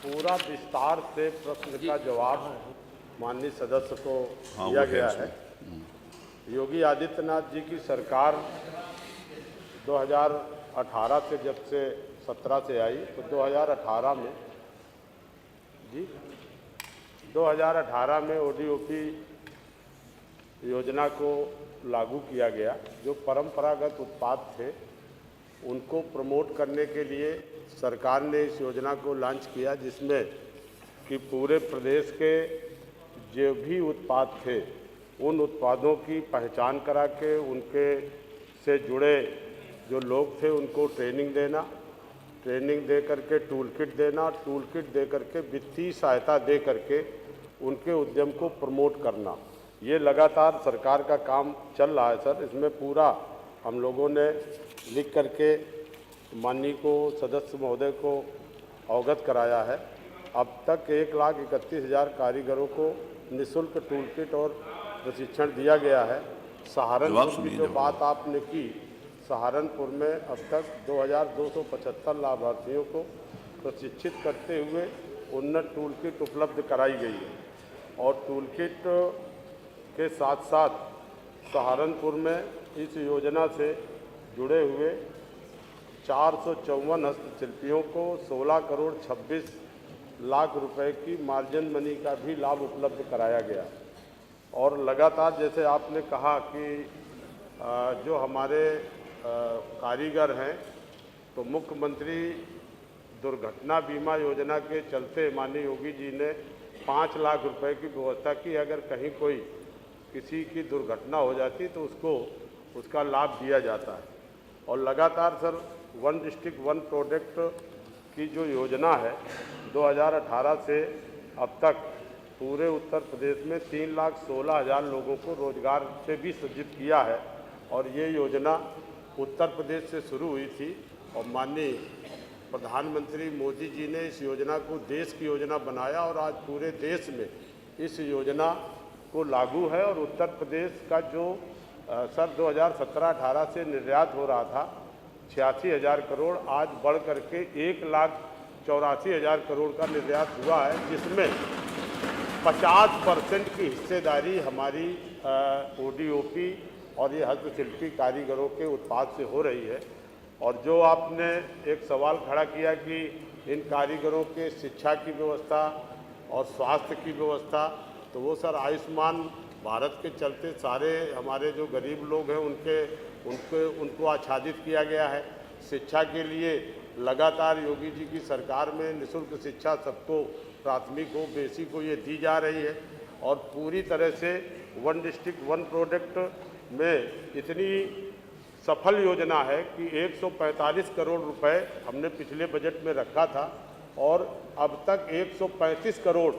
पूरा विस्तार से प्रश्न का जवाब माननीय सदस्य को दिया गया है। योगी आदित्यनाथ जी की सरकार 2018 से जब से 17 से आई तो 2018 में 2018 में ओडीओपी योजना को लागू किया गया। जो परंपरागत उत्पाद थे उनको प्रमोट करने के लिए सरकार ने इस योजना को लॉन्च किया, जिसमें कि पूरे प्रदेश के जो भी उत्पाद थे उन उत्पादों की पहचान करा के उनके से जुड़े जो लोग थे उनको ट्रेनिंग देना, ट्रेनिंग दे करके टूल किट देना, टूल किट दे करके वित्तीय सहायता दे करके उनके उद्यम को प्रमोट करना। ये लगातार सरकार का काम चल रहा है सर। इसमें पूरा हम लोगों ने लिख करके माननीय को सदस्य महोदय को अवगत कराया है। अब तक 1,31,000 कारीगरों को निःशुल्क टूल किट और प्रशिक्षण दिया गया है। सहारनपुर की जो बात आपने की, सहारनपुर में अब तक 2,275 लाभार्थियों को प्रशिक्षित करते हुए उन्नत टूल किट उपलब्ध कराई गई है। और टूल किट के साथ साथ सहारनपुर में इस योजना से जुड़े हुए 454 हस्तशिल्पियों को 16 करोड़ 26 लाख रुपए की मार्जिन मनी का भी लाभ उपलब्ध कराया गया। और लगातार जैसे आपने कहा कि जो हमारे कारीगर हैं तो मुख्यमंत्री दुर्घटना बीमा योजना के चलते माननीय योगी जी ने 5 लाख रुपए की व्यवस्था की। अगर कहीं कोई किसी की दुर्घटना हो जाती तो उसका लाभ दिया जाता है। और लगातार sir one district one product की जो योजना है 2018 से अब तक पूरे उत्तर प्रदेश में 3,16,000 लोगों को रोजगार से भी सृजित किया है। और ये योजना उत्तर प्रदेश से शुरू हुई थी और माननीय प्रधानमंत्री मोदी जी ने इस योजना को देश की योजना बनाया और आज पूरे देश में इस योजना को लागू है। और उत्तर प्रदेश का जो सर 2017-18 से निर्यात हो रहा था 86,000 करोड़, आज बढ़ करके 1,84,000 करोड़ का निर्यात हुआ है, जिसमें 50% की हिस्सेदारी हमारी ओडीओपी और ये हस्तशिल्पी कारीगरों के उत्पाद से हो रही है। और जो आपने एक सवाल खड़ा किया कि इन कारीगरों के शिक्षा की व्यवस्था और स्वास्थ्य की व्यवस्था, तो वो सर आयुष्मान भारत के चलते सारे हमारे जो गरीब लोग हैं उनको आच्छादित किया गया है। शिक्षा के लिए लगातार योगी जी की सरकार में निःशुल्क शिक्षा सबको प्राथमिक हो बेसिक हो ये दी जा रही है। और पूरी तरह से वन डिस्ट्रिक्ट वन प्रोडक्ट में इतनी सफल योजना है कि 145 करोड़ रुपए हमने पिछले बजट में रखा था और अब तक 135 करोड़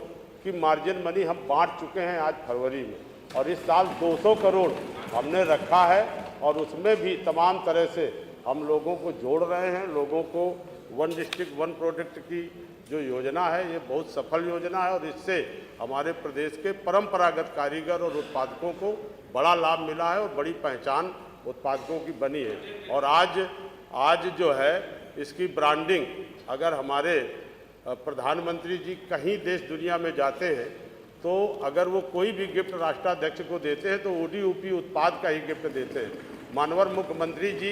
की मार्जिन मनी हम बांट चुके हैं आज फरवरी में। और इस साल 200 करोड़ हमने रखा है और उसमें भी तमाम तरह से हम लोगों को जोड़ रहे हैं। लोगों को वन डिस्ट्रिक्ट वन प्रोडक्ट की जो योजना है ये बहुत सफल योजना है और इससे हमारे प्रदेश के परंपरागत कारीगर और उत्पादकों को बड़ा लाभ मिला है और बड़ी पहचान उत्पादकों की बनी है। और आज जो है इसकी ब्रांडिंग, अगर हमारे प्रधानमंत्री जी कहीं देश दुनिया में जाते हैं तो अगर वो कोई भी गिफ्ट राष्ट्राध्यक्ष को देते हैं तो ओडीओपी उत्पाद का ही गिफ्ट देते हैं। माननीय मुख्यमंत्री जी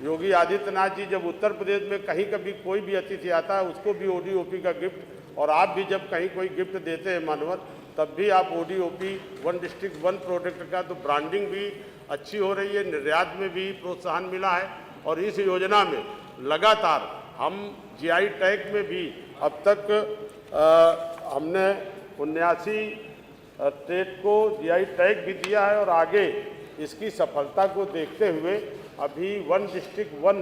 योगी आदित्यनाथ जी जब उत्तर प्रदेश में कहीं कभी कोई भी अतिथि आता है उसको भी ओडीओपी का गिफ्ट, और आप भी जब कहीं कोई गिफ्ट देते हैं मानवर तब भी आप ODOP one district one product का तो ब्रांडिंग भी अच्छी हो रही है, निर्यात में भी प्रोत्साहन मिला है। और इस योजना में लगातार हम जीआई टैग में भी अब तक हमने 79 स्टेट को जीआई टैग भी दिया है और आगे इसकी सफलता को देखते हुए अभी वन डिस्ट्रिक्ट वन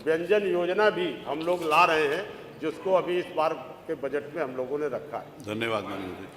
व्यंजन योजना भी हम लोग ला रहे हैं, जिसको अभी इस बार के बजट में हम लोगों ने रखा है। धन्यवाद माननीय।